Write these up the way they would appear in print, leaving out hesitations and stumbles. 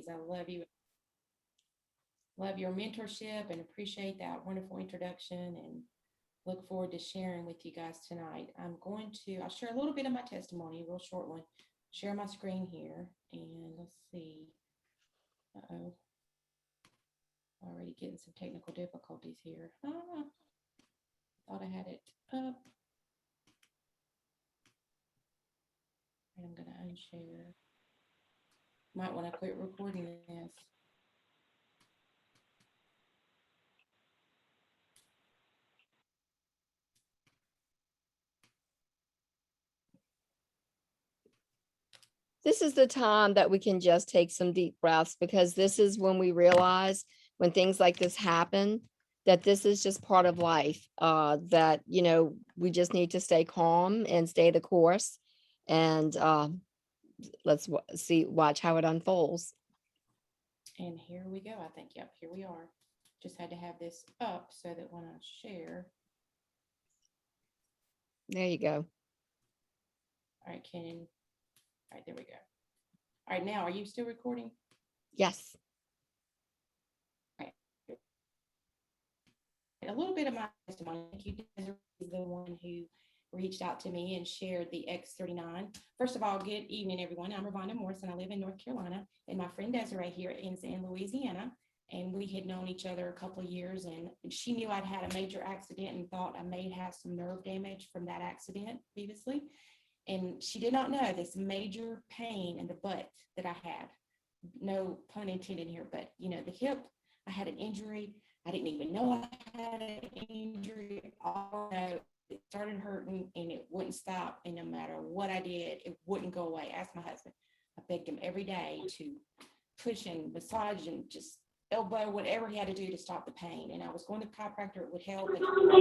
always. I love you. Love your mentorship and appreciate that wonderful introduction and look forward to sharing with you guys tonight. I'll share a little bit of my testimony, a real short one. Share my screen here and let's see. Uh-oh, already getting some technical difficulties here. Thought I had it up. And I'm gonna unshare. Might want to quit recording this. This is the time that we can just take some deep breaths, because this is when we realize when things like this happen, that this is just part of life, that, we just need to stay calm and stay the course. And let's watch how it unfolds. And here we go. I think, yep, here we are. Just had to have this up so that when I share. There you go. All right, Kenan. All right, there we go. All right, now, are you still recording? Yes. Okay. A little bit of my testimony. Thank you, Desiree, is the one who reached out to me and shared the X39. First of all, good evening, everyone. I'm Revonda Morse, and I live in North Carolina. And my friend Desiree here is in Louisiana. And we had known each other a couple of years, and she knew I'd had a major accident and thought I may have some nerve damage from that accident previously. And she did not know this major pain in the butt that I had. No pun intended here, but the hip, I had an injury. I didn't even know I had an injury. All I know, it started hurting and it wouldn't stop. And no matter what I did, it wouldn't go away. Ask my husband. I begged him every day to push and massage and just elbow, whatever he had to do to stop the pain. And I was going to the chiropractor, it would help. And what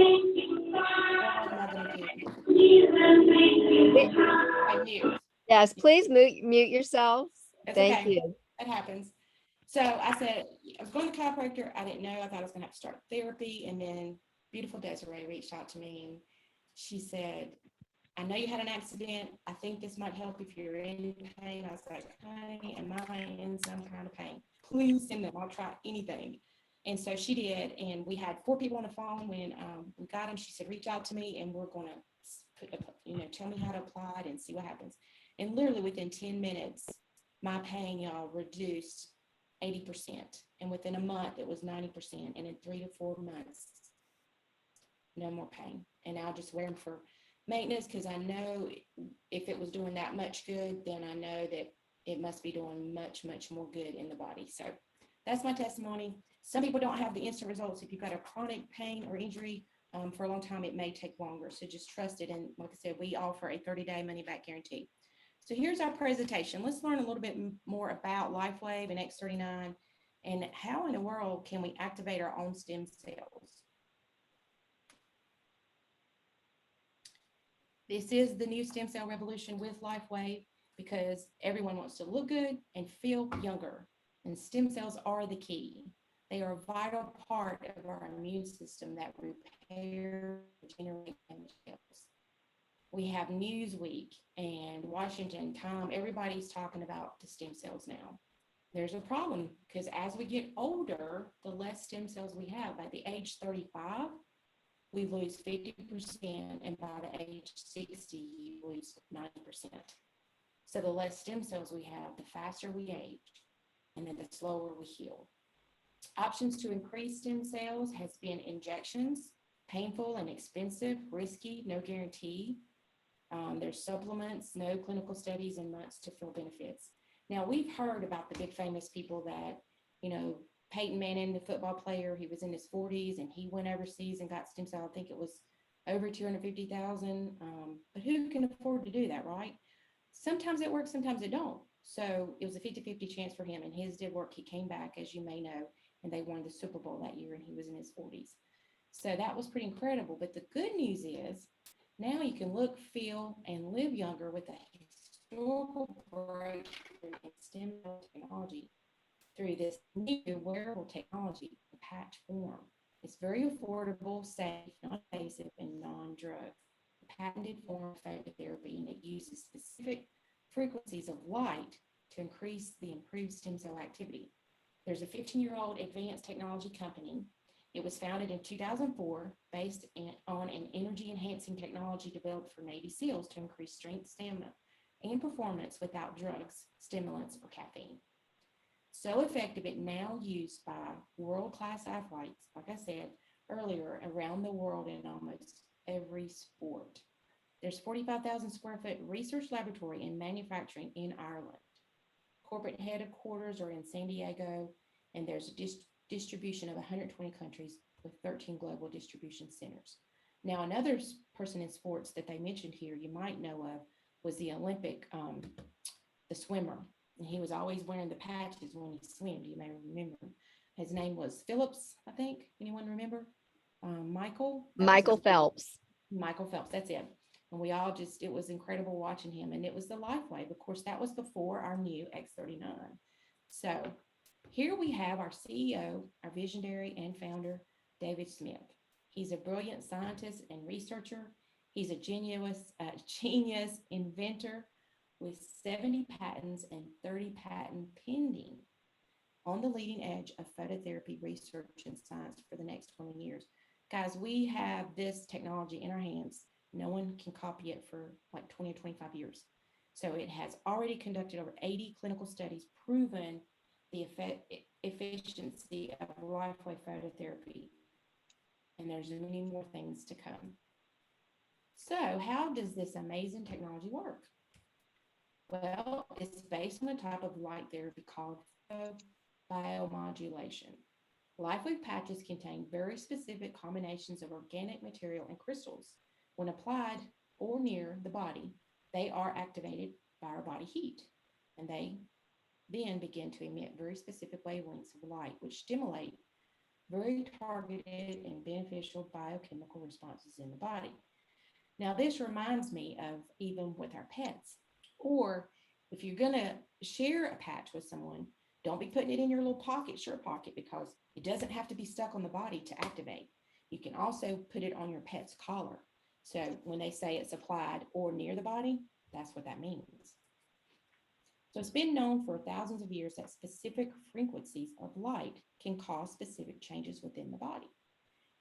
am I going to do? I mute. Yes, please mute yourself. That's Thank okay. you. That happens. So I said, I was going to the chiropractor. I didn't know. I thought I was going to have to start therapy. And then beautiful Desiree reached out to me and she said, I know you had an accident. I think this might help if you're in pain. I was like, honey, am I in some kind of pain? Please send them. I'll try anything. And so she did. And we had 4 people on the phone when we got them. She said, reach out to me and we're going to tell me how to apply it and see what happens. And literally within 10 minutes, my pain, y'all, reduced 80%. And within a month, it was 90%. And in 3 to 4 months, no more pain. And I'll just wear them for maintenance because I know if it was doing that much good, then I know that it must be doing much, much more good in the body. So that's my testimony. Some people don't have the instant results. If you've got a chronic pain or injury for a long time, it may take longer. So just trust it. And like I said, we offer a 30-day money-back guarantee. So here's our presentation. Let's learn a little bit more about LifeWave and X39 and how in the world can we activate our own stem cells. This is the new stem cell revolution with LifeWave because everyone wants to look good and feel younger. And stem cells are the key. They are a vital part of our immune system that repair, regenerate damaged cells. We have Newsweek and Washington Time. Everybody's talking about the stem cells now. There's a problem because as we get older, the less stem cells we have. By the age 35, we lose 50%, and by the age 60, you lose 90%. So the less stem cells we have, the faster we age, and then the slower we heal. Options to increase stem cells has been injections, painful and expensive, risky, no guarantee. There's supplements, no clinical studies, and months to feel benefits. Now, we've heard about the big famous people that, Peyton Manning, the football player, he was in his 40s and he went overseas and got stem cell. I think it was over 250,000. But who can afford to do that, right? Sometimes it works, sometimes it don't. So it was a 50-50 chance for him, and his did work. He came back, as you may know, and they won the Super Bowl that year, and he was in his 40s. So that was pretty incredible. But the good news is now you can look, feel, and live younger with a historical breakthrough in stem cell technology through this new wearable technology, the patch form. It's very affordable, safe, non-invasive, and non-drug. The patented form of phototherapy, and it uses specific frequencies of light to increase the improved stem cell activity. There's a 15-year-old advanced technology company. It was founded in 2004, based on an energy-enhancing technology developed for Navy SEALs to increase strength, stamina, and performance without drugs, stimulants, or caffeine. So effective, it now used by world-class athletes, like I said earlier, around the world in almost every sport. There's 45,000 square foot research laboratory and manufacturing in Ireland. Corporate headquarters are in San Diego, and there's a distribution of 120 countries with 13 global distribution centers. Now, another person in sports that they mentioned here you might know of was the Olympic, the swimmer. And he was always wearing the patches when he swam. You may remember. His name was Phillips, I think. Anyone remember? Michael? Michael Phelps. Michael Phelps, that's it. And we all just, it was incredible watching him. And it was the LifeWave. Of course, that was before our new X39. So here we have our CEO, our visionary and founder, David Smith. He's a brilliant scientist and researcher. He's a genius inventor with 70 patents and 30 patents pending, on the leading edge of phototherapy research and science for the next 20 years. Guys, we have this technology in our hands. No one can copy it for like 20 or 25 years. So it has already conducted over 80 clinical studies, proven the efficiency of LifeWave phototherapy. And there's many more things to come. So how does this amazing technology work? Well, it's based on a type of light therapy called biomodulation. LifeWave patches contain very specific combinations of organic material and crystals. When applied or near the body, they are activated by our body heat, and they then begin to emit very specific wavelengths of light, which stimulate very targeted and beneficial biochemical responses in the body. Now, this reminds me of even with our pets, or if you're going to share a patch with someone, don't be putting it in your little pocket, shirt pocket, because it doesn't have to be stuck on the body to activate. You can also put it on your pet's collar. So when they say it's applied or near the body, that's what that means. So it's been known for thousands of years that specific frequencies of light can cause specific changes within the body.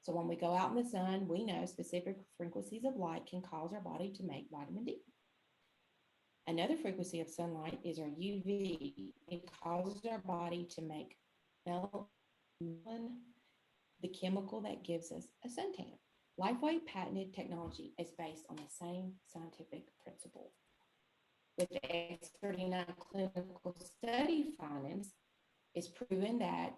So when we go out in the sun, we know specific frequencies of light can cause our body to make vitamin D. Another frequency of sunlight is our UV. It causes our body to make melanin, the chemical that gives us a suntan. LifeWave patented technology is based on the same scientific principle. With the X39 clinical study findings, it's proven that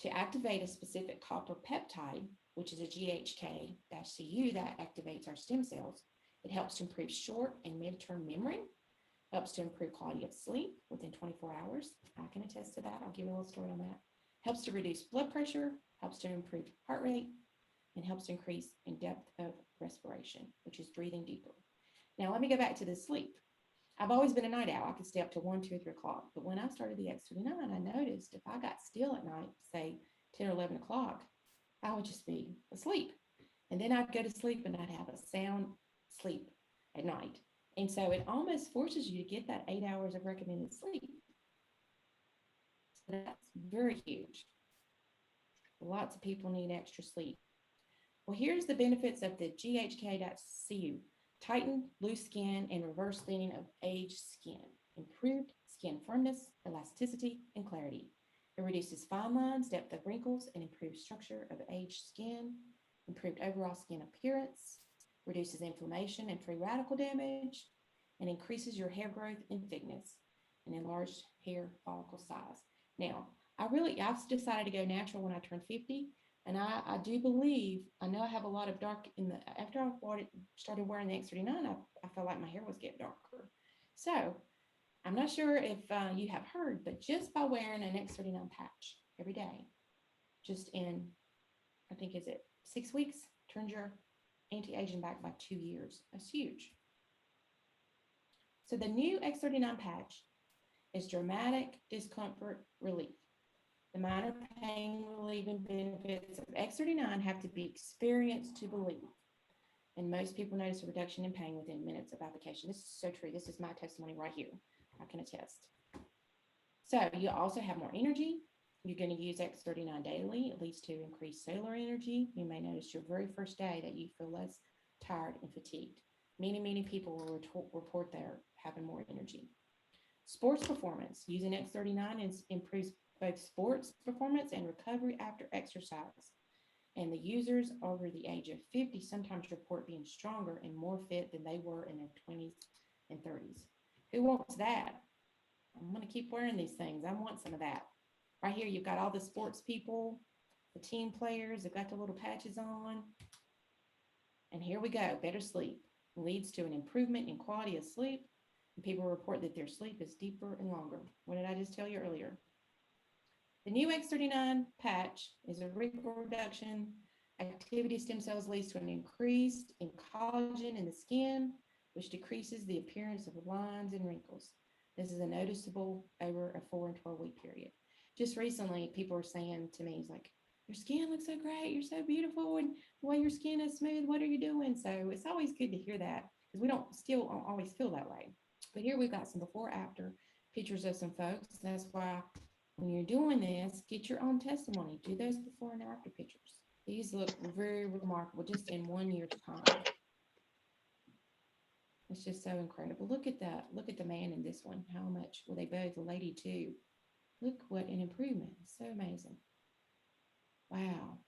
to activate a specific copper peptide, which is a GHK-Cu that activates our stem cells, it helps to improve short and mid-term memory, helps to improve quality of sleep within 24 hours. I can attest to that. I'll give you a little story on that. Helps to reduce blood pressure, helps to improve heart rate, and helps to increase in depth of respiration, which is breathing deeper. Now, let me go back to the sleep. I've always been a night owl. I could stay up to 1, 2, or 3 o'clock. But when I started the X39, I noticed if I got still at night, say 10 or 11 o'clock, I would just be asleep. And then I'd go to sleep and I'd have a sound sleep at night. And so it almost forces you to get that 8 hours of recommended sleep. So that's very huge. Lots of people need extra sleep. Well, here's the benefits of the GHK.Cu. Tighten loose skin and reverse thinning of aged skin. Improved skin firmness, elasticity, and clarity. It reduces fine lines, depth of wrinkles, and improves structure of aged skin. Improved overall skin appearance. Reduces inflammation and free radical damage, and increases your hair growth and thickness, and enlarged hair follicle size. Now, I've decided to go natural when I turned 50, and I do believe, I know I have a lot of dark after I started wearing the X39, I felt like my hair was getting darker. So I'm not sure if you have heard, but just by wearing an X39 patch every day, just in, I think, is it 6 weeks, turns your anti-aging back by 2 years. That's huge. So the new X39 patch is dramatic discomfort relief. The minor pain relieving benefits of X39 have to be experienced to believe. And most people notice a reduction in pain within minutes of application. This is so true. This is my testimony right here. I can attest. So you also have more energy. You're going to use X39 daily. It leads to increased cellular energy. You may notice your very first day that you feel less tired and fatigued. Many people will report they're having more energy. Sports performance. Using X39 improves both sports performance and recovery after exercise. And the users over the age of 50 sometimes report being stronger and more fit than they were in their 20s and 30s. Who wants that? I'm going to keep wearing these things. I want some of that. Right here, you've got all the sports people, the team players, they've got the little patches on. And here we go. Better sleep leads to an improvement in quality of sleep. And people report that their sleep is deeper and longer. What did I just tell you earlier? The new X39 patch is a reproduction. Activity stem cells leads to an increase in collagen in the skin, which decreases the appearance of lines and wrinkles. This is a noticeable over a 4 and 12-week period. Just recently, people were saying to me, it's like, your skin looks so great. You're so beautiful. And the way your skin is smooth, what are you doing? So it's always good to hear that because we don't still always feel that way. But here we've got some before after pictures of some folks. That's why when you're doing this, get your own testimony. Do those before and after pictures. These look very remarkable just in 1 year's time. It's just so incredible. Look at that. Look at the man in this one. How much? Well, they both, the lady too. Look what an improvement. So amazing. Wow.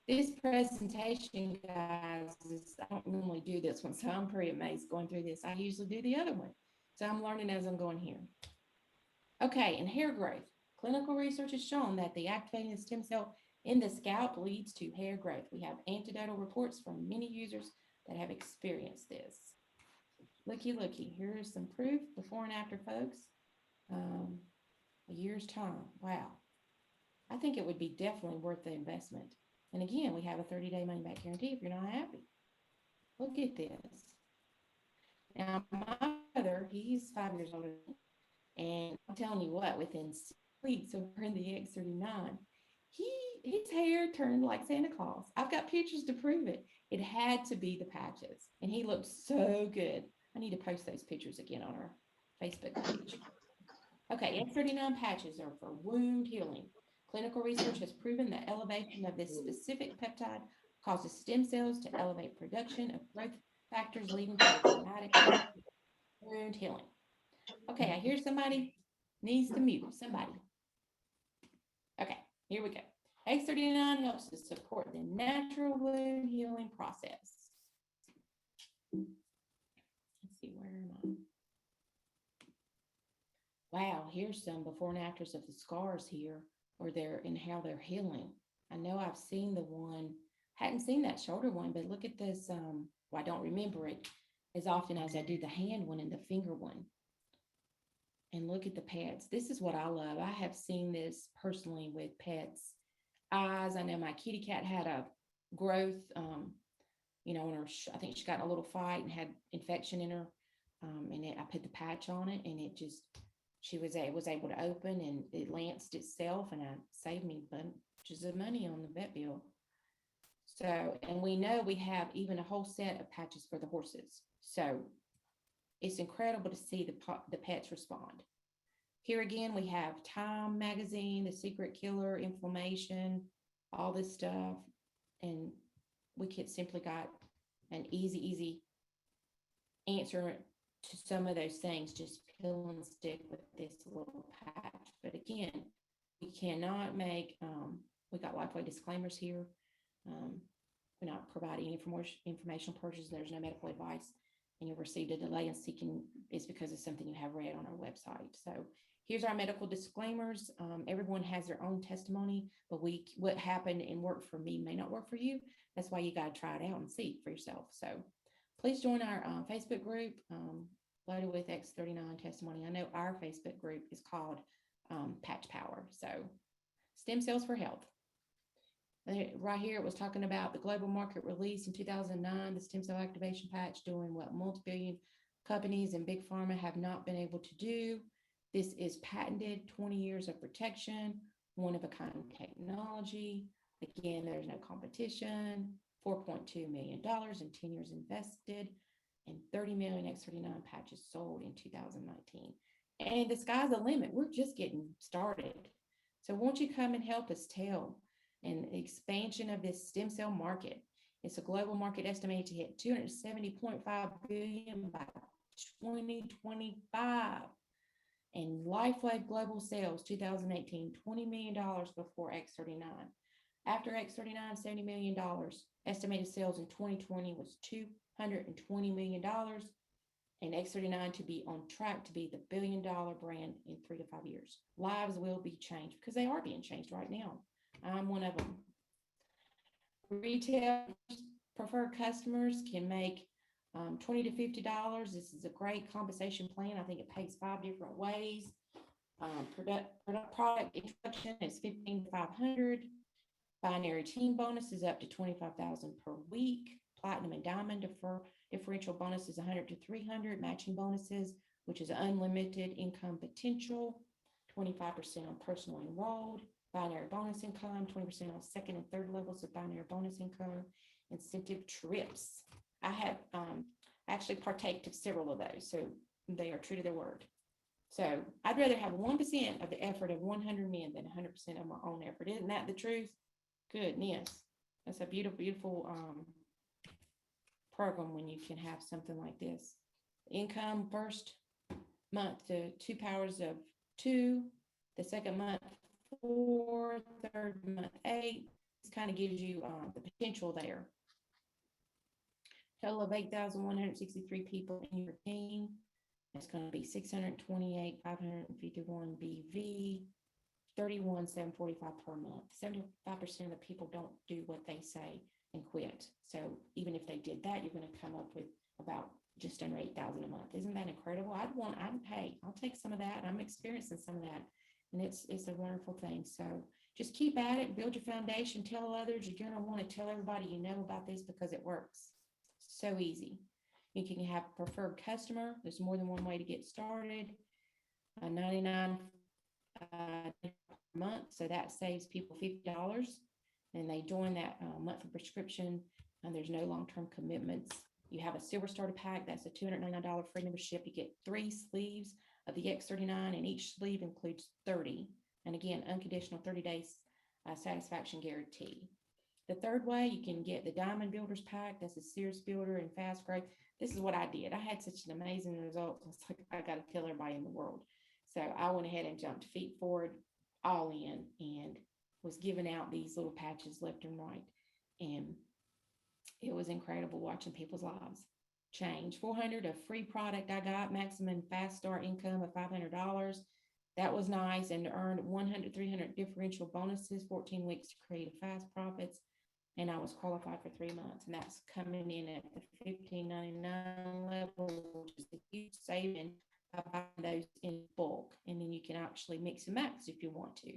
This presentation, guys, I don't normally do this one, so I'm pretty amazed going through this. I usually do the other one. So I'm learning as I'm going here. Okay, and hair growth. Clinical research has shown that the activating the stem cell in the scalp leads to hair growth. We have anecdotal reports from many users that have experienced this. Looky, here's some proof before and after, folks. A year's time. Wow. I think it would be definitely worth the investment. And again, we have a 30-day money-back guarantee if you're not happy. Look at this. Now, my brother, he's 5 years older than me, and I'm telling you what, within 6 weeks of wearing the X39, his hair turned like Santa Claus. I've got pictures to prove it. It had to be the patches, and he looked so good. I need to post those pictures again on our Facebook page. Okay, X39 patches are for wound healing. Clinical research has proven that elevation of this specific peptide causes stem cells to elevate production of growth factors, leading to dramatic wound healing. Okay, I hear somebody needs to mute somebody. Okay, here we go. X39 helps to support the natural wound healing process. Let's see, where am I? Wow, here's some before and afters of the scars here, or they're and how they're healing. I know I've seen the one, hadn't seen that shoulder one, but look at this. Well, I don't remember it as often as I do the hand one and the finger one. And look at the pets. This is what I love. I have seen this personally with pets' eyes. I know my kitty cat had a growth, in her, I think she got in a little fight and had infection in her. I put the patch on it and it just, she was able to open and it lanced itself and it saved me bunches of money on the vet bill. So, and we know we have even a whole set of patches for the horses. So it's incredible to see the pets respond. Here again, we have Time Magazine, The Secret Killer, Inflammation, all this stuff. And we could simply got an easy answer to some of those things. Just peel and stick with this little patch. But again, we cannot make, we got Lifeway disclaimers here. We're not providing any informational purposes. There's no medical advice. And you'll receive a delay in seeking is because of something you have read on our website. So here's our medical disclaimers. Everyone has their own testimony, but what happened and worked for me may not work for you. That's why you got to try it out and see for yourself. So please join our Facebook group, Loaded with X39 Testimony. I know our Facebook group is called Patch Power. So stem cells for health. Right here, it was talking about the global market release in 2009, the stem cell activation patch doing what multi-billion companies and big pharma have not been able to do. This is patented, 20 years of protection, one-of-a-kind technology. Again, there's no competition, $4.2 million in 10 years invested, and 30 million X39 patches sold in 2019. And the sky's the limit. We're just getting started. So won't you come and help us tell an expansion of this stem cell market? It's a global market estimated to hit 270.5 billion by 2025. And LifeWave Global Sales 2018, $20 million before X39. After X39, $70 million. Estimated sales in 2020 was $220 million. And X39 to be on track to be the billion-dollar brand in 3 to 5 years. Lives will be changed because they are being changed right now. I'm one of them. Retail preferred customers can make $20 to $50. This is a great compensation plan. I think it pays 5 different ways. Product introduction is 15 to 500. Binary team bonus is up to 25,000 per week. Platinum and diamond differential bonus is 100 to 300. Matching bonuses, which is unlimited income potential, 25% on personal enrolled. Binary bonus income, 20% on second and third levels of binary bonus income. Incentive trips. I have actually partaked of several of those, so they are true to their word. So I'd rather have 1% of the effort of 100 men than 100% of my own effort. Isn't that the truth? Goodness, that's a beautiful, beautiful program when you can have something like this. Income first month to 2 powers of 2, the second month 4, third month 8. This kind of gives you the potential there. Total of 8,163 people in your team. It's going to be 628, 551 BV, 31,745 per month. 75% of the people don't do what they say and quit. So even if they did that, you're going to come up with about just under 8,000 a month. Isn't that incredible? Hey, I'll take some of that. I'm experiencing some of that. And it's a wonderful thing. So just keep at it, build your foundation, tell others. You're going to want to tell everybody you know about this because it works. So easy. You can have preferred customer. There's more than one way to get started. 99 per month. So that saves people $50. And they join that monthly prescription. And there's no long-term commitments. You have a silver starter pack. That's a $299 free membership. You get 3 sleeves of the X39, and each sleeve includes 30. And again, unconditional 30 days satisfaction guarantee. The third way, you can get the Diamond Builders Pack. That's a Sears Builder and Fast Growth. This is what I did. I had such an amazing result. It's like, I got to tell everybody in the world. So I went ahead and jumped feet forward, all in, and was giving out these little patches left and right. And it was incredible watching people's lives change. 400 of free product I got, maximum fast start income of $500. That was nice, and earned 100, 300 differential bonuses, 14 weeks to create a fast profits. And I was qualified for 3 months, and that's coming in at the $15.99 level, which is a huge saving by buying those in bulk. And then you can actually mix and match if you want to.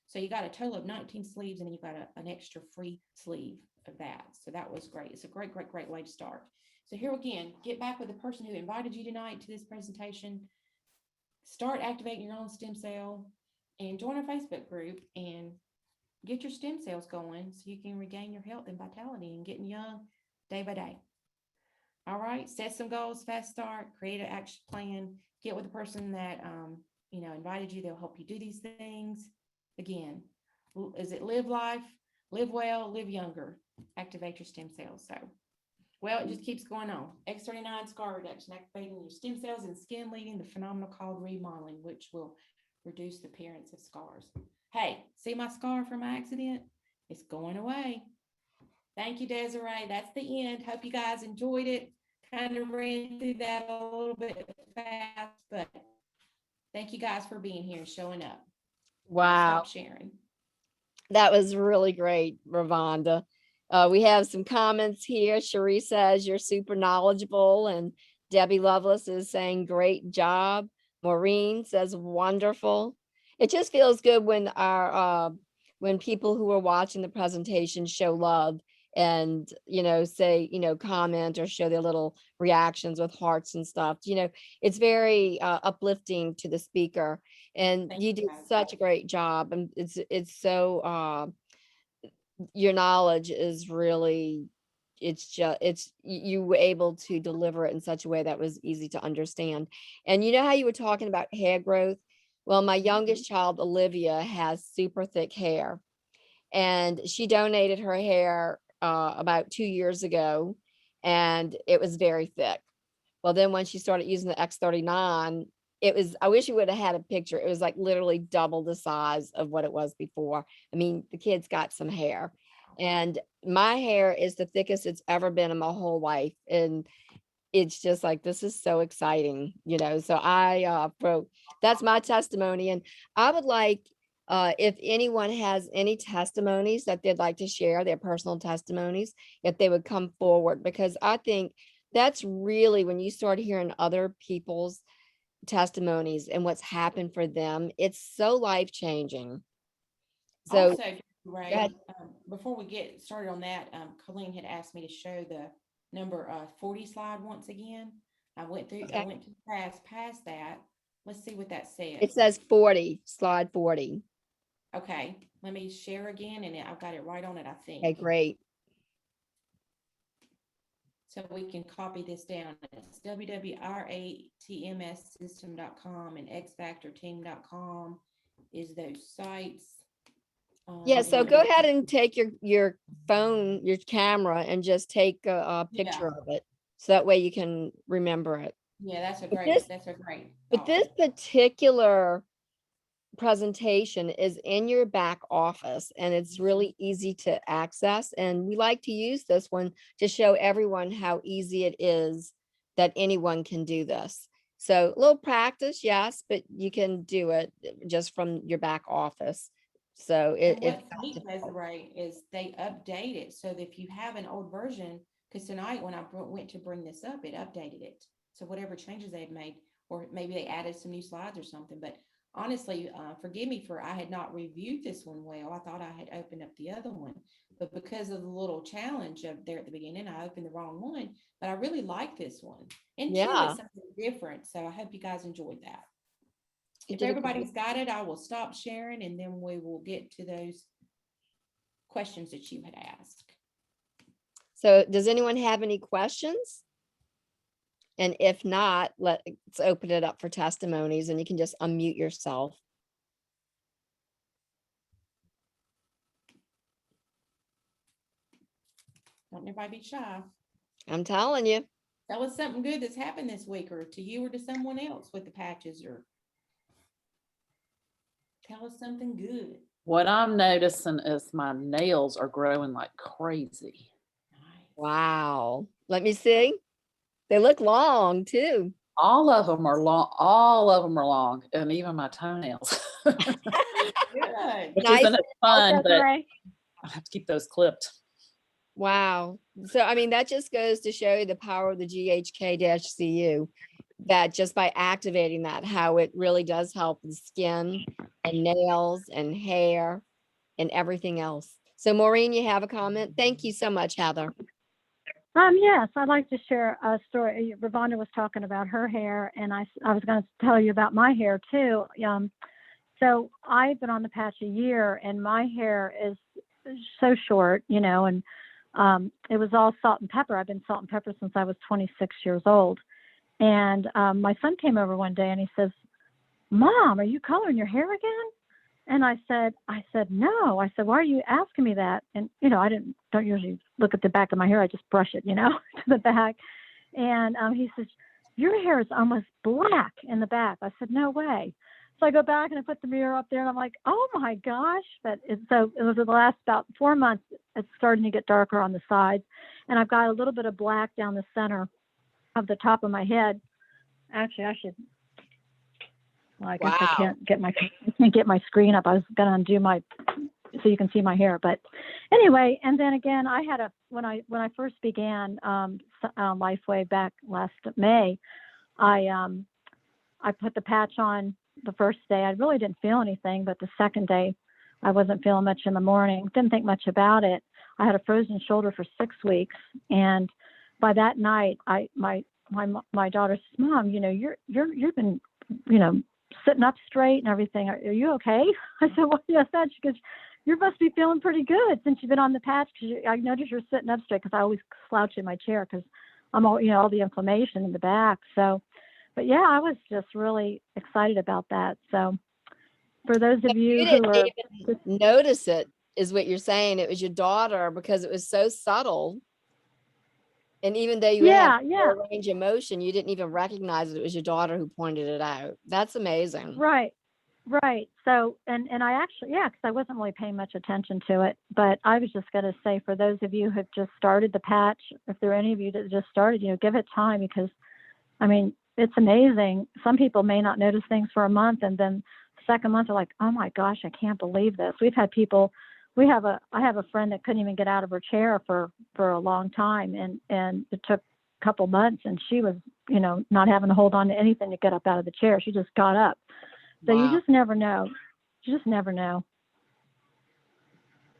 So you got a total of 19 sleeves, and then you got an extra free sleeve of that. So that was great. It's a great, great, great way to start. So here again, get back with the person who invited you tonight to this presentation. Start activating your own stem cell and join our Facebook group and get your stem cells going so you can regain your health and vitality and getting young day by day. All right, set some goals, fast start, create an action plan, get with the person that invited you. They'll help you do these things. Again, is it live life, live well, live younger, activate your stem cells. So, well, it just keeps going on. X39 scar reduction, activating your stem cells and skin, leading the phenomenon called remodeling, which will reduce the appearance of scars. Hey, see my scar from my accident? It's going away. Thank you, Desiree. That's the end. Hope you guys enjoyed it. Kind of ran through that a little bit fast, but thank you guys for being here and showing up. Wow. Stop sharing. That was really great, Revonda. We have some comments here. Cherie says you're super knowledgeable, and Debbie Lovelace is saying great job. Maureen says wonderful. It just feels good when when people who are watching the presentation show love and say comment or show their little reactions with hearts and stuff. It's very uplifting to the speaker, and you did such a great job. And it's so your knowledge is really it's just, you were able to deliver it in such a way that was easy to understand. And you know how you were talking about hair growth? Well, my youngest child, Olivia, has super thick hair, and she donated her hair about 2 years ago, and it was very thick. Well, then when she started using the X39, it was, I wish you would have had a picture. It was like literally double the size of what it was before. I mean, the kid's got some hair, and my hair is the thickest it's ever been in my whole life. And it's just like, this is so exciting, so that's my testimony. And I would like, if anyone has any testimonies that they'd like to share, their personal testimonies, if they would come forward, because I think that's really when you start hearing other people's testimonies and what's happened for them, it's so life-changing. So Also, go ahead. Ray, before we get started on that, Colleen had asked me to show the number 40 slide once again. I went to past that. Let's see what that It says. says 40, slide 40. Okay, let me share again, and I've got it right on it, I think. Okay, great. So we can copy this down. It's www.ratmssystem.com and xfactorteam.com is those sites. Yeah, And so then go ahead and take your phone, your camera, and just take a picture of it. So that way you can remember it. yeah, that's a But great But thought. this particular presentation is in your back office, and it's really easy to access. And we like to use this one to show everyone how easy it is that anyone can do this. So a little practice, yes, but you can do it just from your back office. So And it's what's neat, Desiree, is they update it so that if you have an old version, because tonight when I went to bring this up, it updated it. So whatever changes they've made, or maybe they added some new slides or something. But honestly, forgive me for I had not reviewed this one well. I thought I had opened up the other one, but because of the little challenge of there at the beginning, I opened the wrong one. But I really like this one, and two, yeah, it's something different. So I hope you guys enjoyed that. you If did a good everybody's got it, I will stop sharing, and then we will get to those questions that you had asked. So does anyone have any questions? And if not, let's open it up for testimonies, and you can just unmute yourself. Don't everybody be shy. I'm telling you. Tell us something good that's happened this week, or to you or to someone else with the patches, or tell us something good. What I'm noticing is my nails are growing like crazy. Nice. Wow. Let me see. They look long too. All of them are long. All of them are long, and even my toenails. Good. Which Nice. isn't fun, but Desiree. I have to keep those clipped. Wow. So, I mean, that just goes to show you the power of the GHK-CU, that just by activating that, how it really does help the skin and nails and hair and everything else. So Maureen, you have a comment? Thank you so much, Heather. Yes, I'd like to share a story. Revonda was talking about her hair, and I was going to tell you about my hair too. So I've been on the patch a year, and my hair is so short, and it was all salt and pepper. I've been salt and pepper since I was 26 years old. And my son came over one day and he says, "Mom, are you coloring your hair again?" And I said, "No." I said, "Why are you asking me that?" And, don't usually look at the back of my hair. I just brush it, to the back. And he says, "Your hair is almost black in the back." I said, "No way." So I go back and I put the mirror up there and I'm like, "Oh my gosh." But so it was the last about 4 months, it's starting to get darker on the sides. And I've got a little bit of black down the center of the top of my head. Actually, I should, well, I guess Wow. I can't get my screen up. I was going to undo so you can see my hair. But anyway, and then again, I had when I first began Lifeway back last May, I put the patch on the first day. I really didn't feel anything, but the second day, I wasn't feeling much in the morning. Didn't think much about it. I had a frozen shoulder for 6 weeks, and by that night, my daughter says, "Mom, you've been, sitting up straight and everything. Are you okay?" I said, "Well, yes, Dad." She goes, you must be feeling pretty good since you've been on the patch. Because I noticed you're sitting up straight. Because I always slouch in my chair because I'm all, all the inflammation in the back. So, but yeah, I was just really excited about that. So, for those of you You who didn't are, even notice it, is what you're saying. It was your daughter because it was so subtle. And even though you had yeah, a range of motion, you didn't even recognize it was your daughter who pointed it out. That's amazing. right. Right. So, and I actually, yeah, because I wasn't really paying much attention to it, but I was just going to say, for those of you who have just started the patch, if there are any of you that just started, give it time, because, I mean, it's amazing. Some people may not notice things for a month, and then the second month they're like, oh my gosh, I can't believe this. We've had people, I have a friend that couldn't even get out of her chair for a long time, and it took a couple months, and she was, not having to hold on to anything to get up out of the chair. She just got up. So you Wow. just never know. You just never know.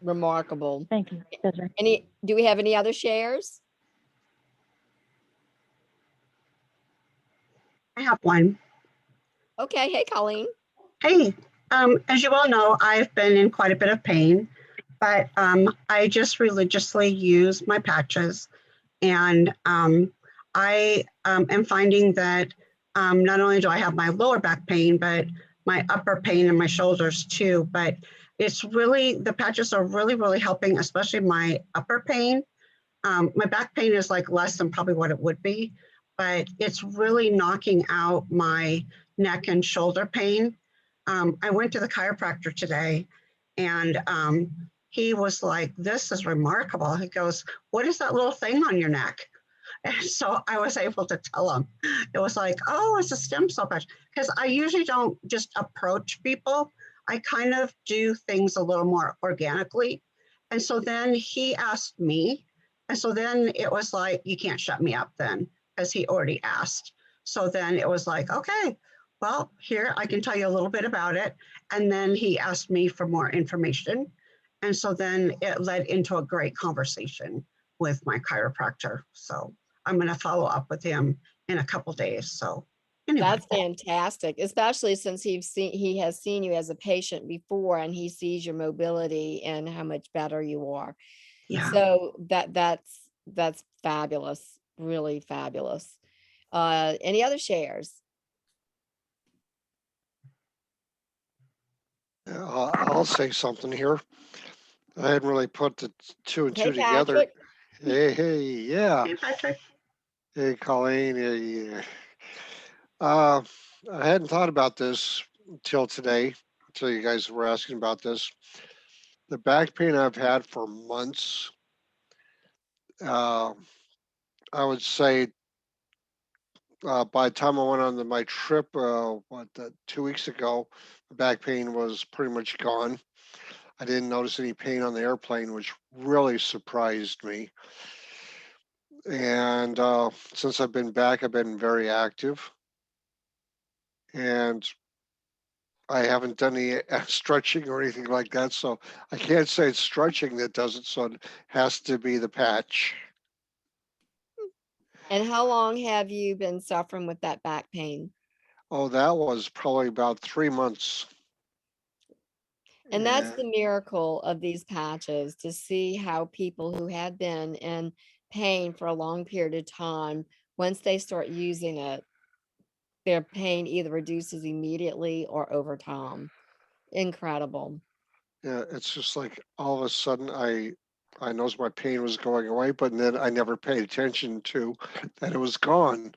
Remarkable. Thank you, Desiree. Do we have any other shares? I have one. Okay. Hey, Colleen. Hey, as you all know, I've been in quite a bit of pain, but I just religiously use my patches. And I am finding that not only do I have my lower back pain, but my upper pain in my shoulders too. But the patches are really, really helping, especially my upper pain. My back pain is like less than probably what it would be, but it's really knocking out my neck and shoulder pain. I went to the chiropractor today, and he was like, this is remarkable. He goes, what is that little thing on your neck? And so I was able to tell him. It was like, oh, it's a stem cell patch. Because I usually don't just approach people. I kind of do things a little more organically. And so then he asked me. And so then it was like, you can't shut me up then, because he already asked. So then it was like, okay, well, here, I can tell you a little bit about it. And then he asked me for more information. And so then it led into a great conversation with my chiropractor. So I'm going to follow up with him in a couple days. So anyway. That's fantastic, especially since he has seen you as a patient before, and he sees your mobility and how much better you are. Yeah. So that's fabulous, really fabulous. Any other shares? I'll say something here. I hadn't really put the two and Okay, two together. Patrick. Hey, yeah. Hey, Patrick. Hey, Colleen. Yeah. I hadn't thought about this until today, until you guys were asking about this. The back pain I've had for months, I would say by the time I went on my trip, 2 weeks ago, the back pain was pretty much gone. I didn't notice any pain on the airplane, which really surprised me. And since I've been back, I've been very active. And I haven't done any stretching or anything like that. So I can't say it's stretching that does it. So it has to be the patch. And how long have you been suffering with that back pain? Oh, that was probably about 3 months. And that's Yeah. the miracle of these patches, to see how people who had been in pain for a long period of time, once they start using it, their pain either reduces immediately or over time. Incredible. Yeah, it's just like all of a sudden I noticed my pain was going away, but then I never paid attention to that it was gone.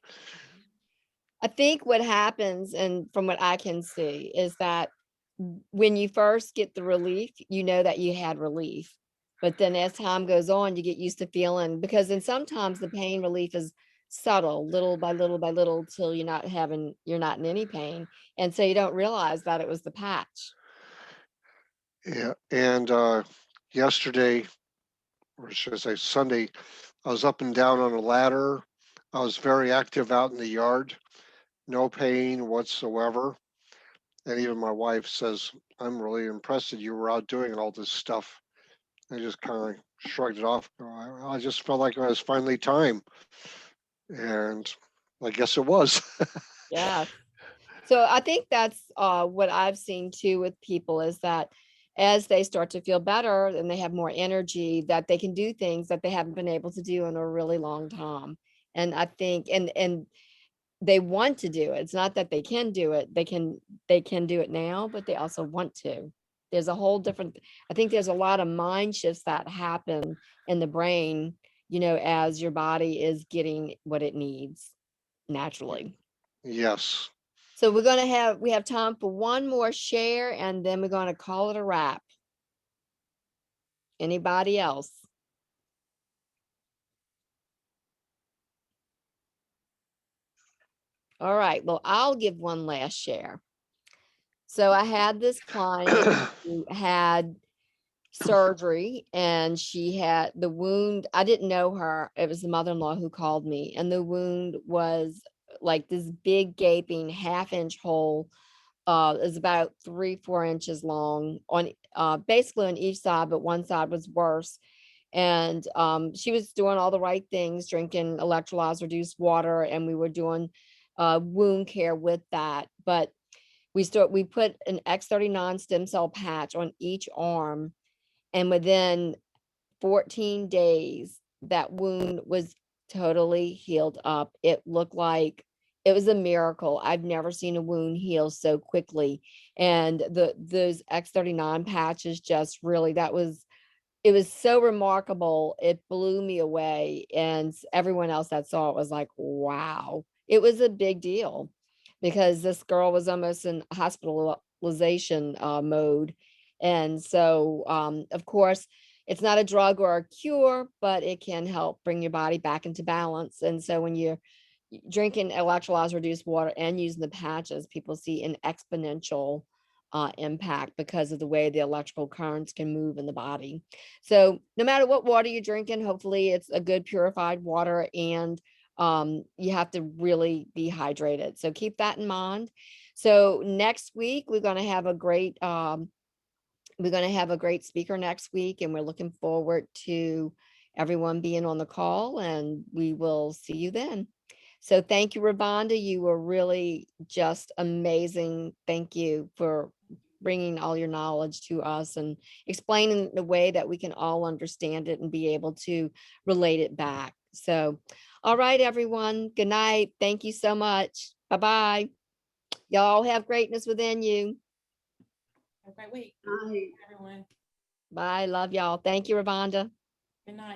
I think what happens, and from what I can see, is that when you first get the relief, you know that you had relief. But then as time goes on, you get used to feeling, because then sometimes the pain relief is subtle, little by little by little, till you're not in any pain. And so you don't realize that it was the patch. Yeah, and yesterday, or should I say Sunday, I was up and down on a ladder. I was very active out in the yard, no pain whatsoever. And even my wife says, I'm really impressed that you were out doing all this stuff. I just kind of shrugged it off. I just felt like it was finally time. And I guess it was. Yeah. So I think that's what I've seen too with people, is that as they start to feel better and they have more energy, that they can do things that they haven't been able to do in a really long time. And I think, and they want to do it. It's not that they can do it. They can do it now, but they also want to. There's a whole different, I think there's a lot of mind shifts that happen in the brain, as your body is getting what it needs naturally. Yes. So we have time for one more share, and then we're going to call it a wrap. Anybody else? All right, well, I'll give one last share. So I had this client who had surgery, and she had the wound. I didn't know her. It was the mother-in-law who called me, and the wound was like this big gaping half-inch hole. It was about 3-4 inches long on basically on each side, but one side was worse. And she was doing all the right things, drinking electrolytes reduced water, and we were doing wound care with that. But we put an X39 stem cell patch on each arm, and within 14 days, that wound was totally healed up. It looked like it was a miracle. I've never seen a wound heal so quickly. And those X39 patches just really, it was so remarkable. It blew me away. And everyone else that saw it was like, wow. It was a big deal because this girl was almost in hospitalization mode. And so, of course, it's not a drug or a cure, but it can help bring your body back into balance. And so when you're drinking electrolytes reduced water and using the patches, people see an exponential impact because of the way the electrical currents can move in the body. So no matter what water you're drinking, hopefully it's a good purified water, and you have to really be hydrated. So keep that in mind. So next week we're going to have a great speaker next week, and we're looking forward to everyone being on the call, and we will see you then. So thank you, Revonda. You were really just amazing. Thank you for bringing all your knowledge to us and explaining the way that we can all understand it and be able to relate it back. So, all right, everyone. Good night. Thank you so much. Bye-bye. Y'all have greatness within you. Have a great week, everyone. Bye. Love y'all. Thank you, Revonda. Good night.